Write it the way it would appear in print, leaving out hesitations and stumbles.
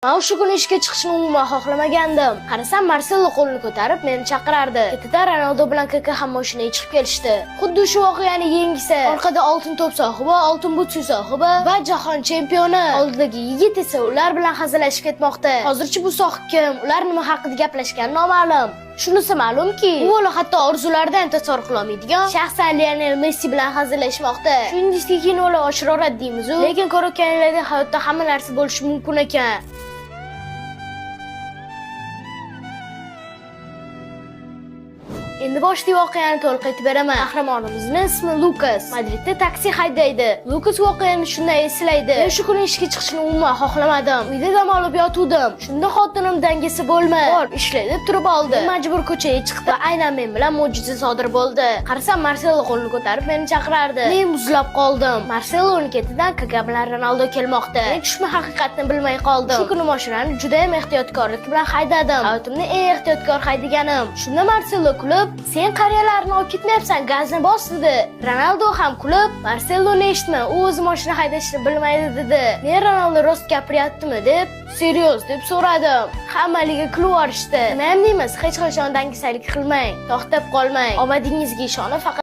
Men o'sha kuni ishga chiqishni umuman xohlamagandim. Qarasam, Marcelo qo'lini ko'tarib meni chaqirardi. Ketida Ronaldo bilan Kaka ham mashinaga chiqib kelishdi. Xuddi shu voqeani yengsa, orqada oltin to'p sohibi, oltin butsi sohibi va jahon chempioni oldidagi yigit esa ular bilan hazillashib ketmoqda. Hozircha bu sohib kim, ular nima haqida gaplashgani noma'lum. Shunisi ma'lumki, u hatto orzulardan tasavvur qila olmaydigan shaxsan Lionel Messi bilan hazillashmoqda. Shuningdek, keyin ular oshira oladi deymiz, lekin ko'rayotganinglardek hayotda hamma narsa bo'lishi mumkin ekan. Endi boshli voqeani to'liq aytib beraman. Qahramonimizning ismi Lukas. Madridda taksi haydaydi. Lukas voqeani shunday eslaydi. Men shu kuni ishga chiqishni umuman xohlamadim. Uyda dam olib yotuvdim. Shunda xotinim dangasa bo'lma, bor ishla deb turib oldi. Majbur ko'chaga chiqdi. Aynan men bilan mo'jiza sodir bo'ldi. Qarasam, Marcelo qo'lini ko'tarib meni chaqirardi. Men muzlab qoldim. Marceloning ketidan Kaka bilan Ronaldo kelmoqda. Men tushma haqiqatni bilmay qoldim. Shu kuni mashinani juda ham ehtiyotkorlik bilan haydadim. Hayotimda eng ehtiyotkor haydaganim. Shunda Marcelo kulib, "Sen qariyalarni olib ketmayapsan, gazni bos" dedi. Ronaldo ham kulib, "Marceloni eshitma, u o'zi mashina haydashni bilmaydi" dedi. Men Ronaldo rost gapiryaptimi deb, "Serios" deb so'radim. Hammaliga kulib yuborishdi. Nima ham deymiz, hech qachon dangasalik qilmang, to'xtab qolmang. Omadingizga ishonib, faqat